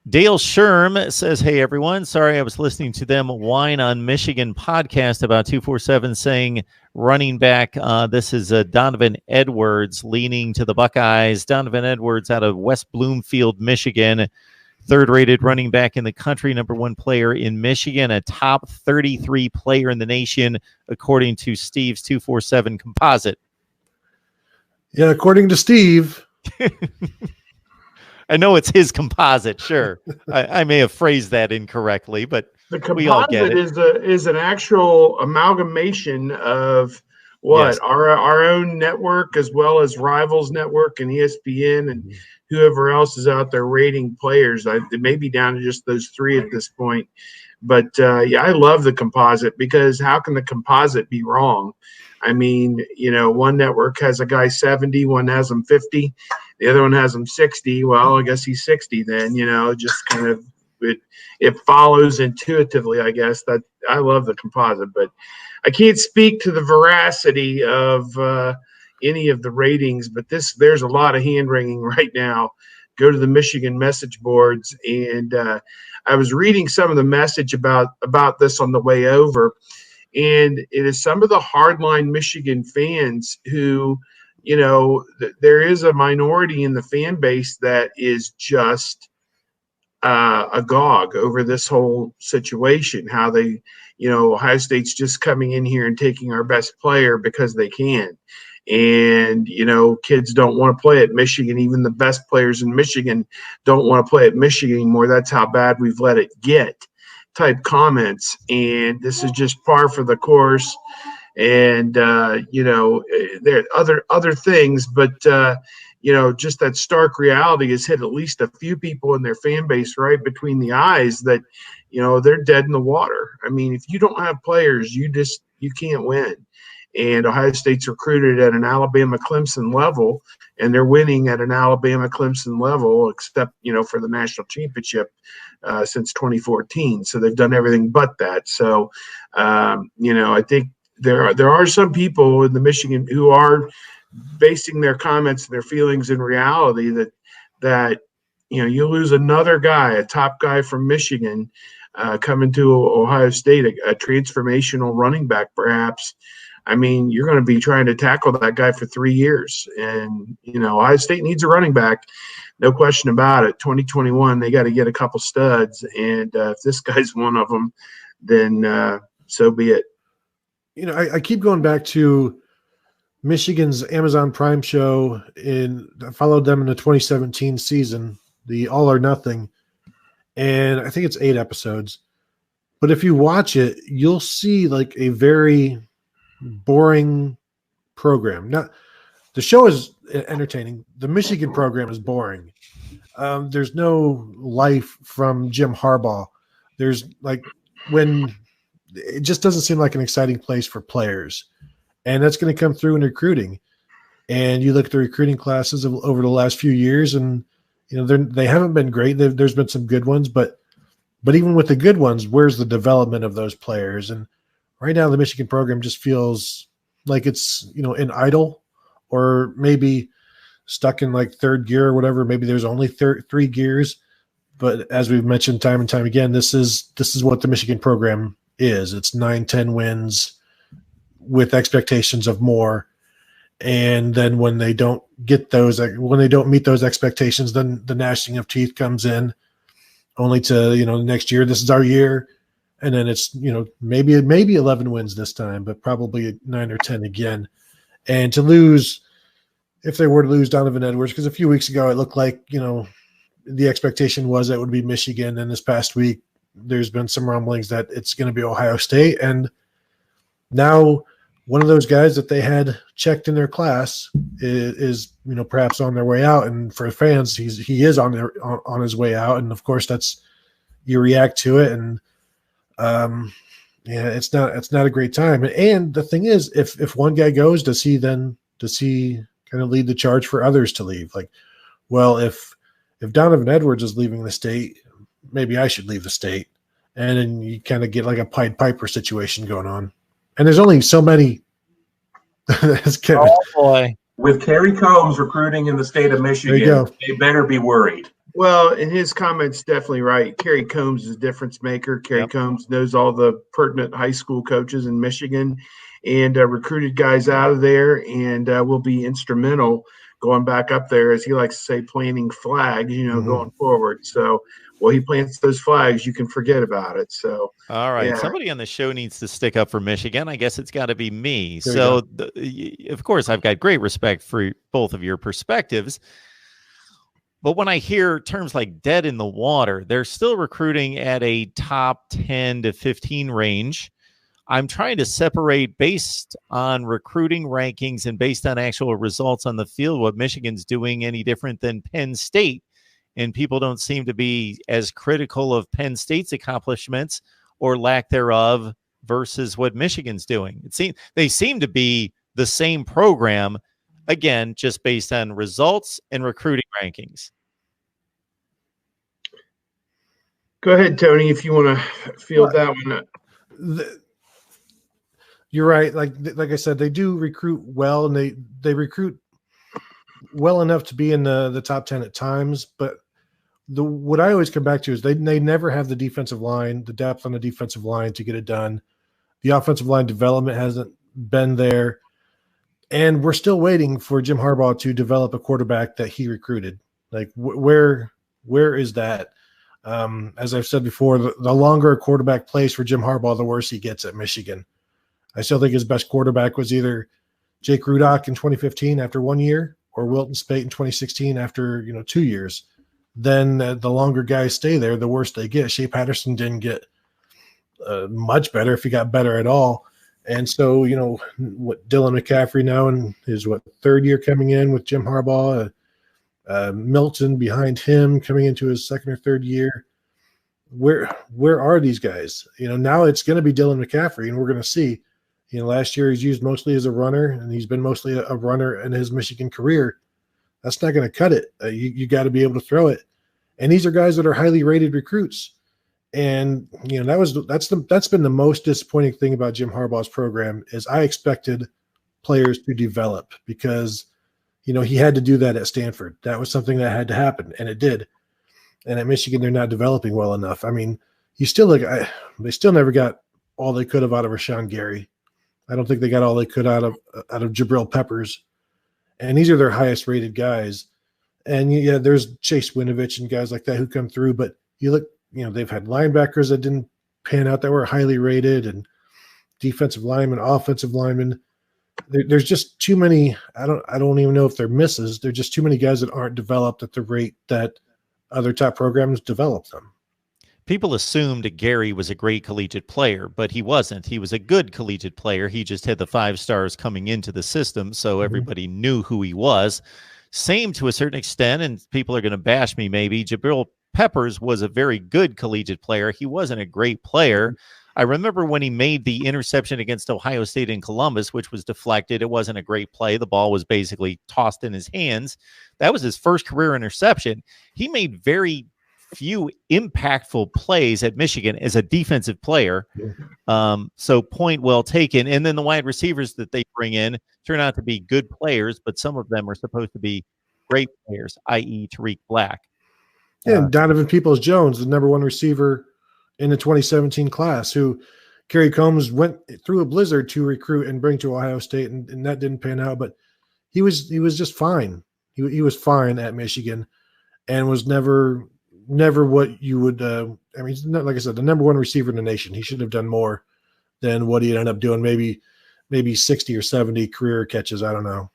Dale Sherm says, hey, everyone. Sorry, I was listening to them whine on Michigan podcast about 247 saying running back. This is Donovan Edwards leaning to the Buckeyes. Donovan Edwards out of West Bloomfield, Michigan. Third-rated running back in the country, number one player in Michigan, a top 33 player in the nation, according to Steve's 247 composite. Yeah, according to Steve. I know it's his composite, sure. I may have phrased that incorrectly, but we all get it. The composite is an actual amalgamation of what? Yes. Our own network as well as Rivals Network and ESPN and whoever else is out there rating players. It may be down to just those three at this point. But, yeah, I love the composite because how can the composite be wrong? I mean, one network has a guy 70, one has him 50, the other one has him 60. Well, I guess he's 60 then, just kind of it follows intuitively, I guess. That I love the composite, but I can't speak to the veracity of any of the ratings, but there's a lot of hand-wringing right now. Go to the Michigan message boards, and I was reading some of the message about this on the way over, and it is some of the hardline Michigan fans who, there is a minority in the fan base that is just agog over this whole situation, how they, Ohio State's just coming in here and taking our best player because they can. And, kids don't want to play at Michigan. Even the best players in Michigan don't want to play at Michigan anymore. That's how bad we've let it get type comments. And this is just par for the course. And, there are other things, but, just that stark reality has hit at least a few people in their fan base right between the eyes that, they're dead in the water. I mean, if you don't have players, you can't win. And Ohio State's recruited at an Alabama-Clemson level, and they're winning at an Alabama-Clemson level, except, for the national championship since 2014. So they've done everything but that. So, I think there are some people in the Michigan who are basing their comments and their feelings in reality that you lose another guy, a top guy from Michigan, coming to Ohio State, a transformational running back perhaps. I mean, you're going to be trying to tackle that guy for 3 years. And, Ohio State needs a running back. No question about it. 2021, they got to get a couple studs. And if this guy's one of them, then so be it. I keep going back to Michigan's Amazon Prime show. I followed them in the 2017 season, the All or Nothing. And I think it's 8 episodes. But if you watch it, you'll see like a very boring program. Now, the show is entertaining. The Michigan program is boring. There's no life from Jim Harbaugh. There's when it just doesn't seem like an exciting place for players, and that's going to come through in recruiting. And you look at the recruiting classes over the last few years, and they haven't been great. There's been some good ones, but even with the good ones, where's the development of those players? And right now, the Michigan program just feels like it's, in idle or maybe stuck in like third gear or whatever. Maybe there's only 3 gears. But as we've mentioned time and time again, this is what the Michigan program is. It's 9-10 wins with expectations of more. And then when they don't meet those expectations, then the gnashing of teeth comes in, only to, next year, this is our year. And then it's, maybe 11 wins this time, but probably 9 or 10 again. And to lose, if they were to lose Donovan Edwards, because a few weeks ago it looked like, the expectation was that it would be Michigan. And this past week, there's been some rumblings that it's going to be Ohio State. And now one of those guys that they had checked in their class is perhaps on their way out. And for fans, he is on his way out. And of course, you react to it. And it's not a great time. And the thing is, if one guy goes, does he kind of lead the charge for others to leave? Like, well, if Donovan Edwards is leaving the state, maybe I should leave the state. And then you kind of get like a Pied Piper situation going on. And there's only so many. Oh boy! With Kerry Combs recruiting in the state of Michigan, they better be worried. Well, and his comments definitely right. Kerry Combs is a difference maker. Kerry Yep. Combs knows all the pertinent high school coaches in Michigan and recruited guys out of there and will be instrumental going back up there, as he likes to say, planting flags, going forward. So, well, he plants those flags, you can forget about it. So, All right. yeah. Somebody on the show needs to stick up for Michigan. I guess it's got to be me. There So, of course, I've got great respect for both of your perspectives. But when I hear terms like dead in the water, they're still recruiting at a top 10 to 15 range. I'm trying to separate based on recruiting rankings and based on actual results on the field what Michigan's doing any different than Penn State. And people don't seem to be as critical of Penn State's accomplishments or lack thereof versus what Michigan's doing. They seem to be the same program, again, just based on results and recruiting rankings. Go ahead, Tony, if you want to field that one up. You're right. Like I said, they do recruit well, and they recruit well enough to be in the top 10 at times. But what I always come back to is they never have the defensive line, the depth on the defensive line to get it done. The offensive line development hasn't been there. And we're still waiting for Jim Harbaugh to develop a quarterback that he recruited. Like where is that? As I've said before, the longer a quarterback plays for Jim Harbaugh, the worse he gets at Michigan. I still think his best quarterback was either Jake Rudock in 2015 after 1 year or Wilton Spate in 2016 after 2 years. Then the longer guys stay there, the worse they get. Shea Patterson didn't get much better, if he got better at all. And so, what Dylan McCaffrey now in his third year coming in with Jim Harbaugh, Milton behind him coming into his second or third year. Where are these guys? Now it's going to be Dylan McCaffrey, and we're going to see. Last year he's used mostly as a runner, and he's been mostly a runner in his Michigan career. That's not going to cut it. You got to be able to throw it. And these are guys that are highly rated recruits. And that's been the most disappointing thing about Jim Harbaugh's program is I expected players to develop because he had to do that at Stanford. That was something that had to happen, and it did. And at Michigan, they're not developing well enough. I mean, they still never got all they could have out of Rashawn Gary. I don't think they got all they could out of Jabril Peppers. And these are their highest rated guys. And yeah, there's Chase Winovich and guys like that who come through. But you look, they've had linebackers that didn't pan out that were highly rated, and defensive linemen, offensive linemen. There's just too many. I don't even know if they're misses. There's just too many guys that aren't developed at the rate that other top programs develop them. People assumed Gary was a great collegiate player, but he wasn't. He was a good collegiate player. He just had the 5 stars coming into the system, so everybody knew who he was. Same to a certain extent, and people are going to bash me maybe, Jabril Peppers was a very good collegiate player. He wasn't a great player. I remember when he made the interception against Ohio State in Columbus, which was deflected. It wasn't a great play. The ball was basically tossed in his hands. That was his first career interception. He made very few impactful plays at Michigan as a defensive player. So point well taken. And then the wide receivers that they bring in turn out to be good players, but some of them are supposed to be great players, i.e. Tariq Black. Yeah, and Donovan Peoples-Jones, the number 1 receiver in the 2017 class, who Kerry Combs went through a blizzard to recruit and bring to Ohio State, and that didn't pan out. But he was just fine. He was fine at Michigan, and was never what you would. He's not, like I said, the number 1 receiver in the nation. He should have done more than what he ended up doing. Maybe 60 or 70 career catches. I don't know.